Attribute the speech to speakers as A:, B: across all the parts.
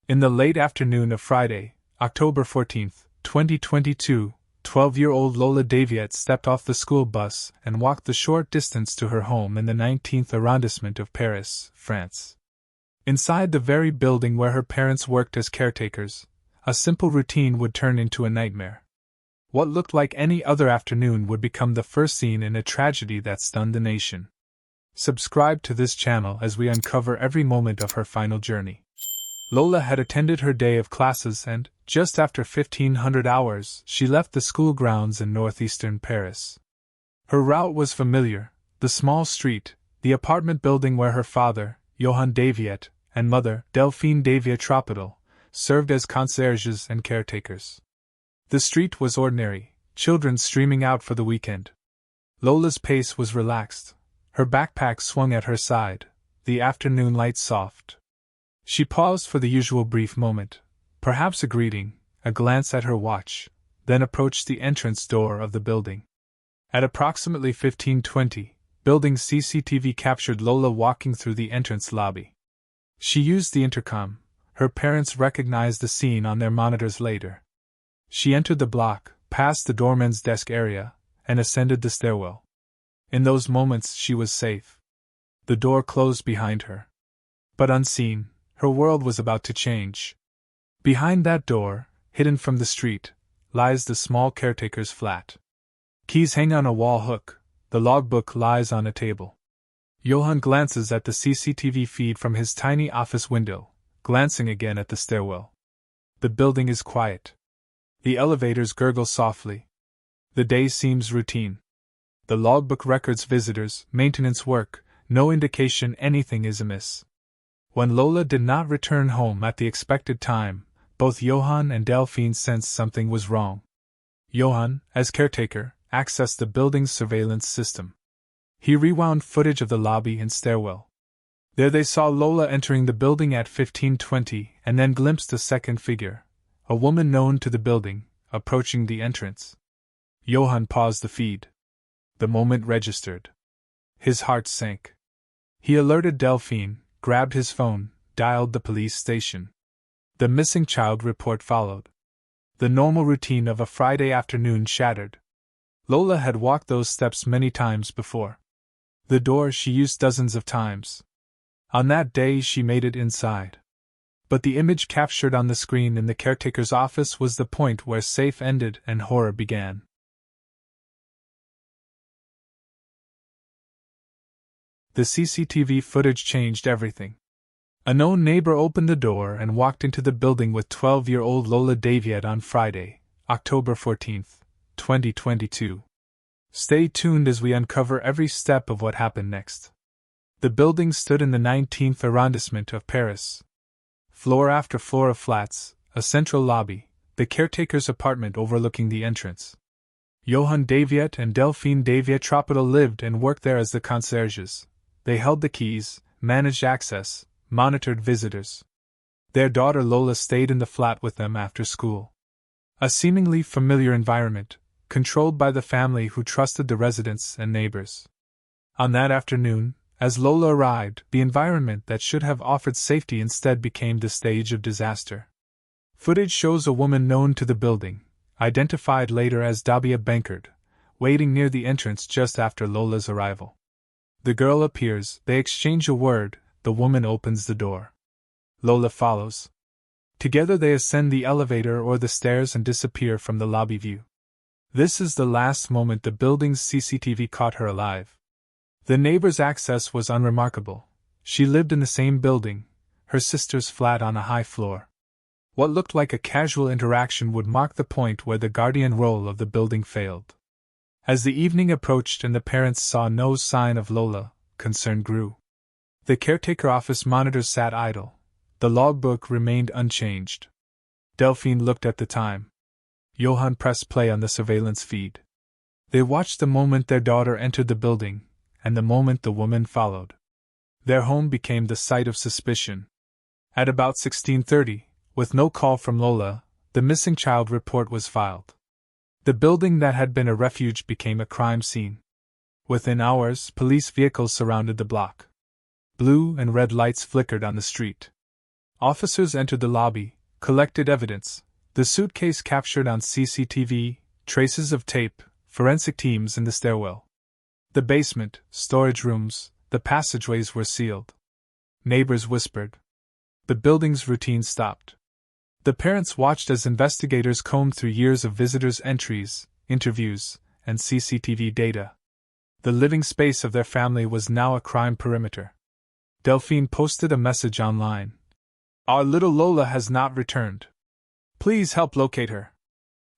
A: In the late afternoon of Friday, October 14, 2022, 12-year-old Lola Daviet stepped off the school bus and walked the short distance to her home in the 19th arrondissement of Paris, France. Inside the very building where her parents worked as caretakers, a simple routine would turn into a nightmare. What looked like any other afternoon would become the first scene in a tragedy that stunned the nation. Subscribe to this channel as we uncover every moment of her final journey. Lola had attended her day of classes and, just after 1500 hours, she left the school grounds in northeastern Paris. Her route was familiar: the small street, the apartment building where her father, Johan Daviet, and mother, Delphine Daviet Ropital, served as concierges and caretakers. The street was ordinary, children streaming out for the weekend. Lola's pace was relaxed. Her backpack swung at her side, the afternoon light soft. She paused for the usual brief moment, perhaps a greeting, a glance at her watch, then approached the entrance door of the building. At approximately 15:20, building's CCTV captured Lola walking through the entrance lobby. She used the intercom. Her parents recognized the scene on their monitors later. She entered the block, passed the doorman's desk area, and ascended the stairwell. In those moments she was safe. The door closed behind her. But unseen, her world was about to change. Behind that door, hidden from the street, lies the small caretaker's flat. Keys hang on a wall hook, the logbook lies on a table. Johan glances at the CCTV feed from his tiny office window, glancing again at the stairwell. The building is quiet. The elevators gurgle softly. The day seems routine. The logbook records visitors, maintenance work, no indication anything is amiss. When Lola did not return home at the expected time, both Johan and Delphine sensed something was wrong. Johan, as caretaker, accessed the building's surveillance system. He rewound footage of the lobby and stairwell. There they saw Lola entering the building at 15:20 and then glimpsed a second figure, a woman known to the building, approaching the entrance. Johan paused the feed. The moment registered. His heart sank. He alerted Delphine, grabbed his phone, dialed the police station. The missing child report followed. The normal routine of a Friday afternoon shattered. Lola had walked those steps many times before. The door she used dozens of times. On that day she made it inside. But the image captured on the screen in the caretaker's office was the point where safe ended and horror began. The CCTV footage changed everything. A known neighbor opened the door and walked into the building with 12-year-old Lola Daviet on Friday, October 14, 2022. Stay tuned as we uncover every step of what happened next. The building stood in the 19th arrondissement of Paris. Floor after floor of flats, a central lobby, the caretaker's apartment overlooking the entrance. Johan Daviet and Delphine Daviet Ropital lived and worked there as the concierges. They held the keys, managed access, monitored visitors. Their daughter Lola stayed in the flat with them after school. A seemingly familiar environment, controlled by the family who trusted the residents and neighbors. On that afternoon, as Lola arrived, the environment that should have offered safety instead became the stage of disaster. Footage shows a woman known to the building, identified later as Dahbia Benkired, waiting near the entrance just after Lola's arrival. The girl appears, they exchange a word, the woman opens the door. Lola follows. Together they ascend the elevator or the stairs and disappear from the lobby view. This is the last moment the building's CCTV caught her alive. The neighbor's access was unremarkable. She lived in the same building, her sister's flat on a high floor. What looked like a casual interaction would mark the point where the guardian role of the building failed. As the evening approached and the parents saw no sign of Lola, concern grew. The caretaker office monitors sat idle. The logbook remained unchanged. Delphine looked at the time. Johan pressed play on the surveillance feed. They watched the moment their daughter entered the building, and the moment the woman followed. Their home became the site of suspicion. At about 16:30, with no call from Lola, the missing child report was filed. The building that had been a refuge became a crime scene. Within hours, police vehicles surrounded the block. Blue and red lights flickered on the street. Officers entered the lobby, collected evidence, the suitcase captured on CCTV, traces of tape, forensic teams in the stairwell. The basement, storage rooms, the passageways were sealed. Neighbors whispered. The building's routine stopped. The parents watched as investigators combed through years of visitors' entries, interviews, and CCTV data. The living space of their family was now a crime perimeter. Delphine posted a message online. Our little Lola has not returned. Please help locate her.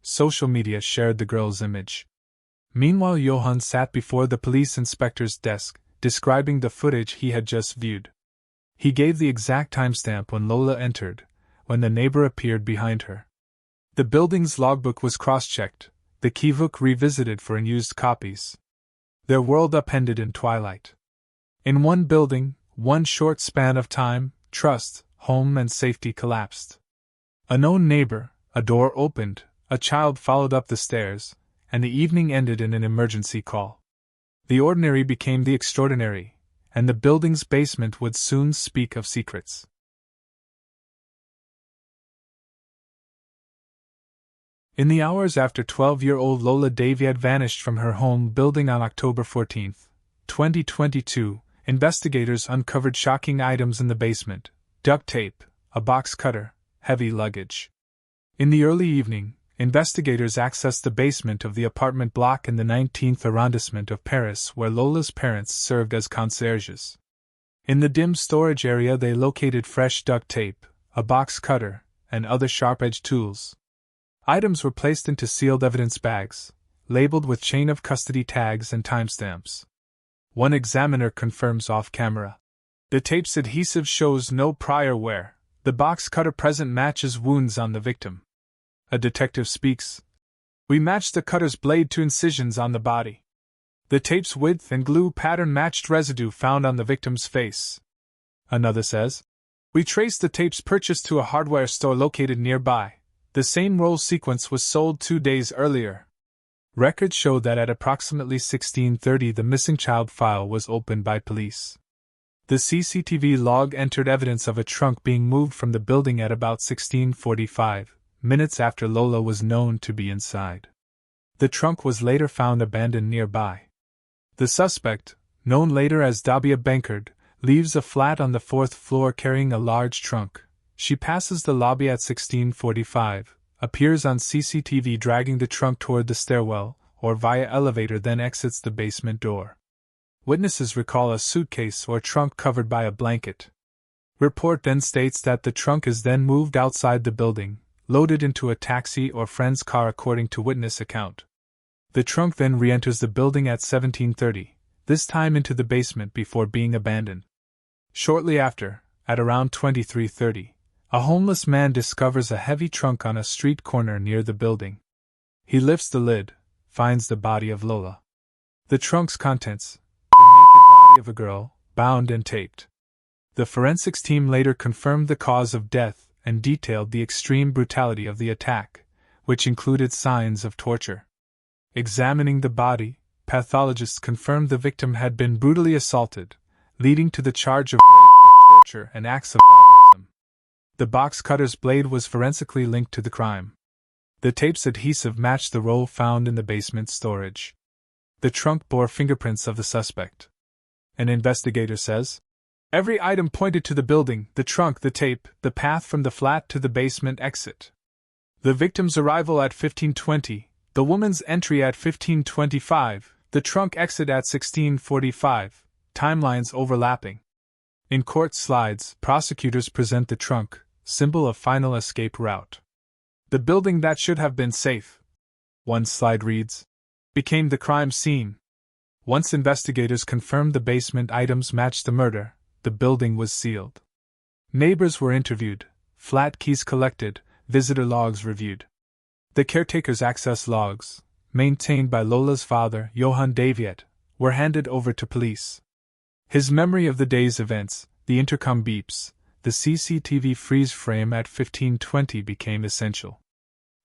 A: Social media shared the girl's image. Meanwhile, Johan sat before the police inspector's desk, describing the footage he had just viewed. He gave the exact timestamp when Lola entered, when the neighbor appeared behind her. The building's logbook was cross-checked, the keybook revisited for unused copies. Their world upended in twilight. In one building, one short span of time, trust, home and safety collapsed. A known neighbor, a door opened, a child followed up the stairs, and the evening ended in an emergency call. The ordinary became the extraordinary, and the building's basement would soon speak of secrets. In the hours after 12-year-old Lola Daviet vanished from her home building on October 14, 2022, investigators uncovered shocking items in the basement: duct tape, a box cutter, heavy luggage. In the early evening, investigators accessed the basement of the apartment block in the 19th arrondissement of Paris where Lola's parents served as concierges. In the dim storage area they located fresh duct tape, a box cutter, and other sharp-edged tools. Items were placed into sealed evidence bags, labeled with chain of custody tags and timestamps. One examiner confirms off-camera. The tape's adhesive shows no prior wear. The box cutter present matches wounds on the victim. A detective speaks. We matched the cutter's blade to incisions on the body. The tape's width and glue pattern matched residue found on the victim's face. Another says. We traced the tape's purchase to a hardware store located nearby. The same roll sequence was sold 2 days earlier. Records show that at approximately 16:30 the missing child file was opened by police. The CCTV log entered evidence of a trunk being moved from the building at about 16:45, minutes after Lola was known to be inside. The trunk was later found abandoned nearby. The suspect, known later as Dahbia Benkired, leaves a flat on the 4th floor carrying a large trunk. She passes the lobby at 16:45, appears on CCTV dragging the trunk toward the stairwell, or via elevator, then exits the basement door. Witnesses recall a suitcase or trunk covered by a blanket. Report then states that the trunk is then moved outside the building, loaded into a taxi or friend's car according to witness account. The trunk then re-enters the building at 17:30, this time into the basement before being abandoned. Shortly after, at around 23:30, a homeless man discovers a heavy trunk on a street corner near the building. He lifts the lid, finds the body of Lola. The trunk's contents: the naked body of a girl, bound and taped. The forensics team later confirmed the cause of death and detailed the extreme brutality of the attack, which included signs of torture. Examining the body, pathologists confirmed the victim had been brutally assaulted, leading to the charge of rape with torture and acts of barbarism. The box cutter's blade was forensically linked to the crime. The tape's adhesive matched the roll found in the basement storage. The trunk bore fingerprints of the suspect. An investigator says, every item pointed to the building: the trunk, the tape, the path from the flat to the basement exit. The victim's arrival at 15:20, the woman's entry at 15:25, the trunk exit at 16:45, timelines overlapping. In court slides, prosecutors present the trunk, symbol of final escape route. The building that should have been safe, one slide reads, became the crime scene. Once investigators confirmed the basement items matched the murder, the building was sealed. Neighbors were interviewed, flat keys collected, visitor logs reviewed. The caretaker's access logs, maintained by Lola's father, Johan Daviet, were handed over to police. His memory of the day's events, the intercom beeps, the CCTV freeze frame at 15:20 became essential.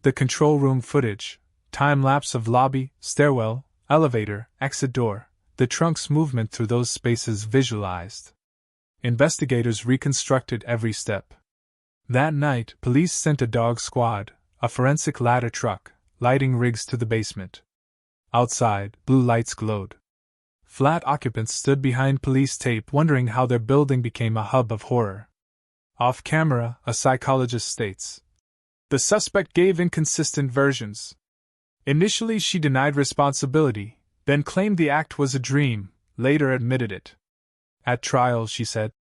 A: The control room footage, time-lapse of lobby, stairwell, elevator, exit door, the trunk's movement through those spaces visualized. Investigators reconstructed every step. That night, police sent a dog squad, a forensic ladder truck, lighting rigs to the basement. Outside, blue lights glowed. Flat occupants stood behind police tape wondering how their building became a hub of horror. Off camera, a psychologist states, "The suspect gave inconsistent versions. Initially she denied responsibility, then claimed the act was a dream, later admitted it. At trial she said,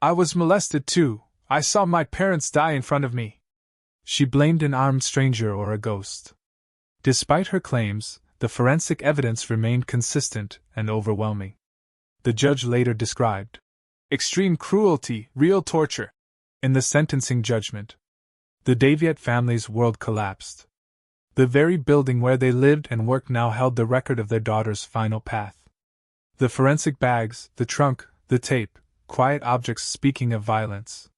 A: 'I was molested too, I saw my parents die in front of me.' She blamed an armed stranger or a ghost. Despite her claims, the forensic evidence remained consistent and overwhelming. The judge later described extreme cruelty, real torture, in the sentencing judgment. The Daviet family's world collapsed. The very building where they lived and worked now held the record of their daughter's final path. The forensic bags, the trunk, the tape, quiet objects speaking of violence.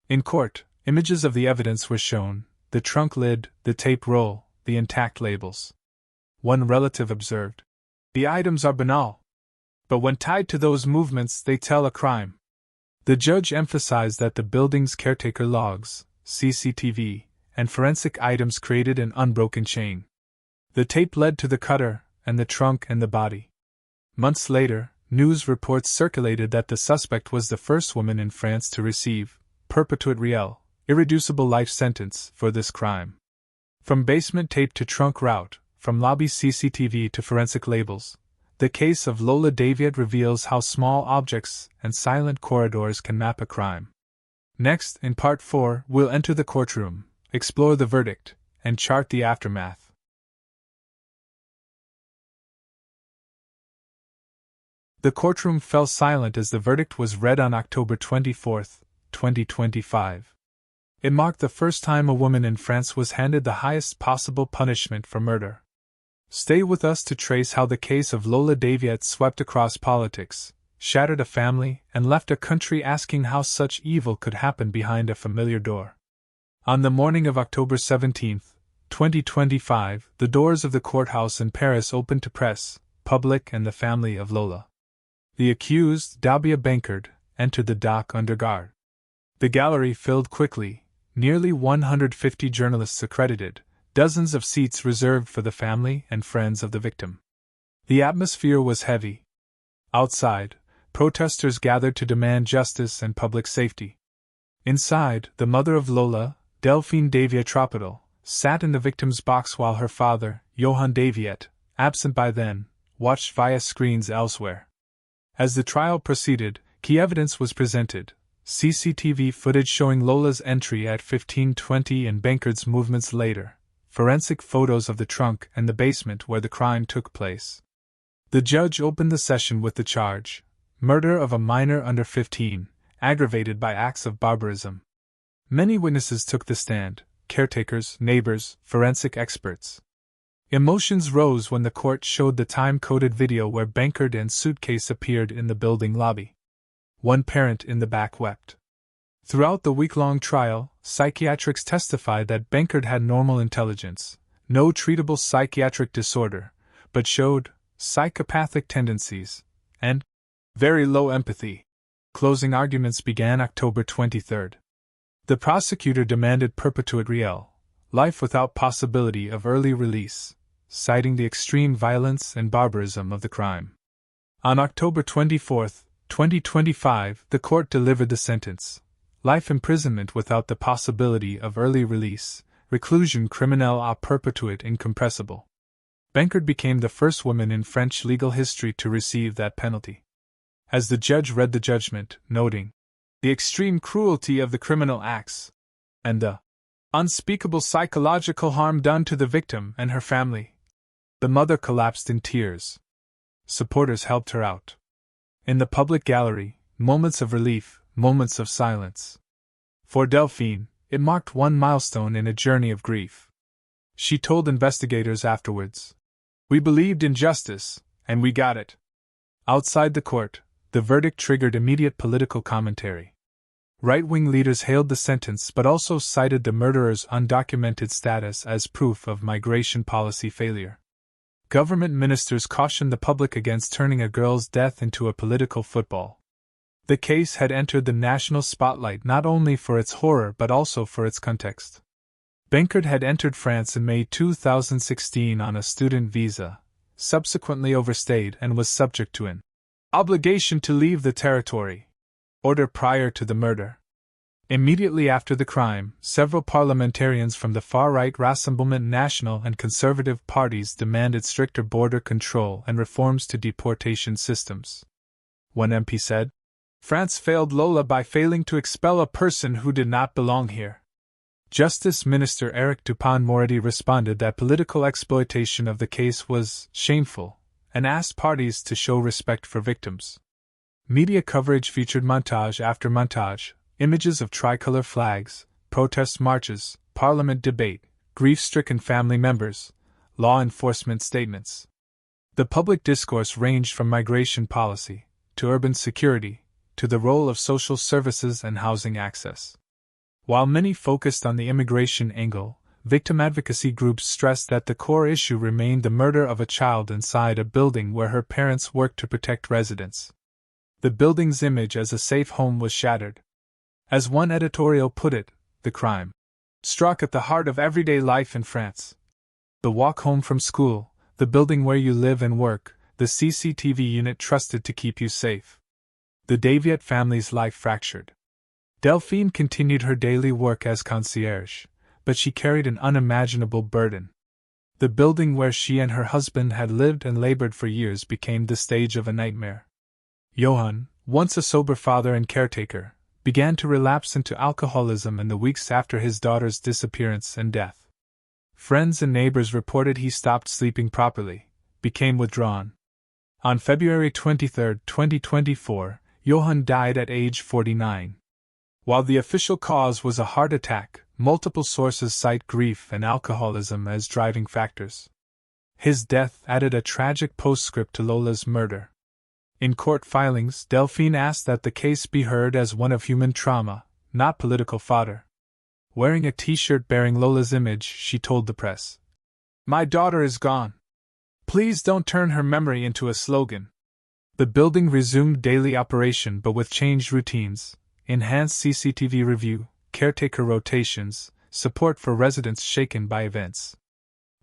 A: In court, images of the evidence were shown: the trunk lid, the tape roll, the intact labels. One relative observed, "The items are banal, but when tied to those movements, they tell a crime." The judge emphasized that the building's caretaker logs, CCTV, and forensic items created an unbroken chain. The tape led to the cutter, and the trunk and the body. Months later, news reports circulated that the suspect was the first woman in France to receive perpetuite real, irreducible life sentence for this crime. From basement tape to trunk route, from lobby CCTV to forensic labels, the case of Lola Daviet reveals how small objects and silent corridors can map a crime. Next, in Part 4, we'll enter the courtroom, explore the verdict, and chart the aftermath. The courtroom fell silent as the verdict was read on October 24, 2025. It marked the first time a woman in France was handed the highest possible punishment for murder. Stay with us to trace how the case of Lola Daviet swept across politics, shattered a family, and left a country asking how such evil could happen behind a familiar door. On the morning of October 17, 2025, the doors of the courthouse in Paris opened to press, public, and the family of Lola. The accused, Dahbia Benkired, entered the dock under guard. The gallery filled quickly, nearly 150 journalists accredited, dozens of seats reserved for the family and friends of the victim. The atmosphere was heavy. Outside, protesters gathered to demand justice and public safety. Inside, the mother of Lola, Delphine Daviet Ropital, sat in the victim's box while her father, Johan Daviet, absent by then, watched via screens elsewhere. As the trial proceeded, key evidence was presented: CCTV footage showing Lola's entry at 15:20 and Benkired's movements later, forensic photos of the trunk and the basement where the crime took place. The judge opened the session with the charge: murder of a minor under 15, aggravated by acts of barbarism. Many witnesses took the stand: caretakers, neighbors, forensic experts. Emotions rose when the court showed the time-coded video where Benkired and suitcase appeared in the building lobby. One parent in the back wept. Throughout the week-long trial, psychiatrists testified that Benkired had normal intelligence, no treatable psychiatric disorder, but showed psychopathic tendencies and very low empathy. Closing arguments began October 23. The prosecutor demanded perpetuite real, life without possibility of early release, citing the extreme violence and barbarism of the crime. On October 24, 2025, the court delivered the sentence: life imprisonment without the possibility of early release, reclusion criminelle à perpetuité incompressible. Benkired became the first woman in French legal history to receive that penalty. As the judge read the judgment, noting the extreme cruelty of the criminal acts and the unspeakable psychological harm done to the victim and her family, the mother collapsed in tears. Supporters helped her out. In the public gallery, moments of relief, moments of silence. For Delphine, it marked one milestone in a journey of grief. She told investigators afterwards, "We believed in justice, and we got it." Outside the court, the verdict triggered immediate political commentary. Right-wing leaders hailed the sentence but also cited the murderer's undocumented status as proof of migration policy failure. Government ministers cautioned the public against turning a girl's death into a political football. The case had entered the national spotlight not only for its horror but also for its context. Benkired had entered France in May 2016 on a student visa, subsequently overstayed and was subject to an obligation to leave the territory order prior to the murder. Immediately after the crime, several parliamentarians from the far-right Rassemblement National and conservative parties demanded stricter border control and reforms to deportation systems. One MP said, "France failed Lola by failing to expel a person who did not belong here." Justice Minister Eric Dupond-Moretti responded that political exploitation of the case was shameful and asked parties to show respect for victims. Media coverage featured montage after montage, images of tricolor flags, protest marches, parliament debate, grief-stricken family members, law enforcement statements. The public discourse ranged from migration policy, to urban security, to the role of social services and housing access. While many focused on the immigration angle, victim advocacy groups stressed that the core issue remained the murder of a child inside a building where her parents worked to protect residents. The building's image as a safe home was shattered. As one editorial put it, the crime struck at the heart of everyday life in France. The walk home from school, the building where you live and work, the CCTV unit trusted to keep you safe. The Daviet family's life fractured. Delphine continued her daily work as concierge, but she carried an unimaginable burden. The building where she and her husband had lived and labored for years became the stage of a nightmare. Johan, once a sober father and caretaker, began to relapse into alcoholism in the weeks after his daughter's disappearance and death. Friends and neighbors reported he stopped sleeping properly, became withdrawn. On February 23, 2024, Johan died at age 49. While the official cause was a heart attack, multiple sources cite grief and alcoholism as driving factors. His death added a tragic postscript to Lola's murder. In court filings, Delphine asked that the case be heard as one of human trauma, not political fodder. Wearing a t-shirt bearing Lola's image, she told the press, "My daughter is gone. Please don't turn her memory into a slogan." The building resumed daily operation but with changed routines, enhanced CCTV review, caretaker rotations, support for residents shaken by events.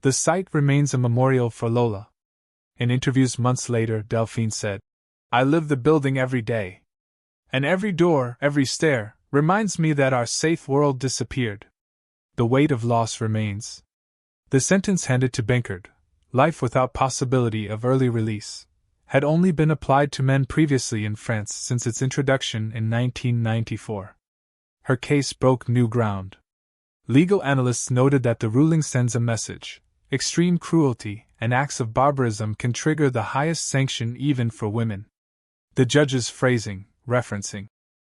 A: The site remains a memorial for Lola. In interviews months later, Delphine said, "I live the building every day. And every door, every stair, reminds me that our safe world disappeared." The weight of loss remains. The sentence handed to Benkired, life without possibility of early release, had only been applied to men previously in France since its introduction in 1994. Her case broke new ground. Legal analysts noted that the ruling sends a message: extreme cruelty and acts of barbarism can trigger the highest sanction even for women. The judge's phrasing, referencing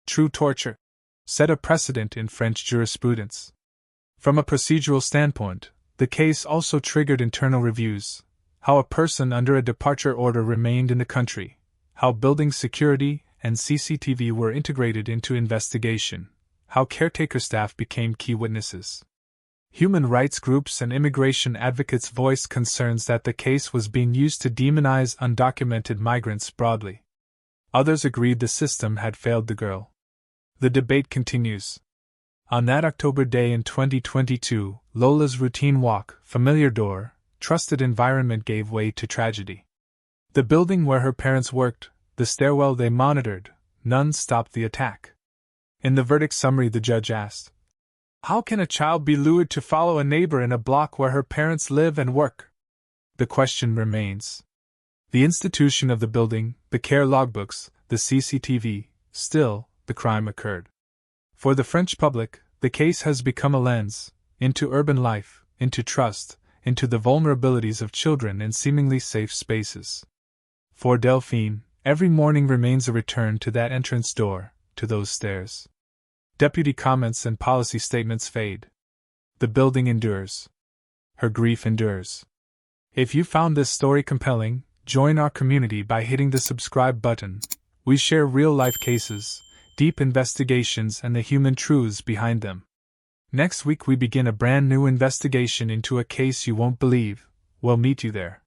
A: true torture, set a precedent in French jurisprudence. From a procedural standpoint, the case also triggered internal reviews: how a person under a departure order remained in the country, how building security and CCTV were integrated into investigation, how caretaker staff became key witnesses. Human rights groups and immigration advocates voiced concerns that the case was being used to demonize undocumented migrants broadly. Others agreed the system had failed the girl. The debate continues. On that October day in 2022, Lola's routine walk, familiar door, trusted environment gave way to tragedy. The building where her parents worked, the stairwell they monitored, none stopped the attack. In the verdict summary, the judge asked, "How can a child be lured to follow a neighbor in a block where her parents live and work?" The question remains. The institution of the building, the care logbooks, the CCTV, still, the crime occurred. For the French public, the case has become a lens into urban life, into trust, into the vulnerabilities of children in seemingly safe spaces. For Delphine, every morning remains a return to that entrance door, to those stairs. Deputy comments and policy statements fade. The building endures. Her grief endures. If you found this story compelling, join our community by hitting the subscribe button. We share real-life cases, deep investigations, and the human truths behind them. Next week we begin a brand new investigation into a case you won't believe. We'll meet you there.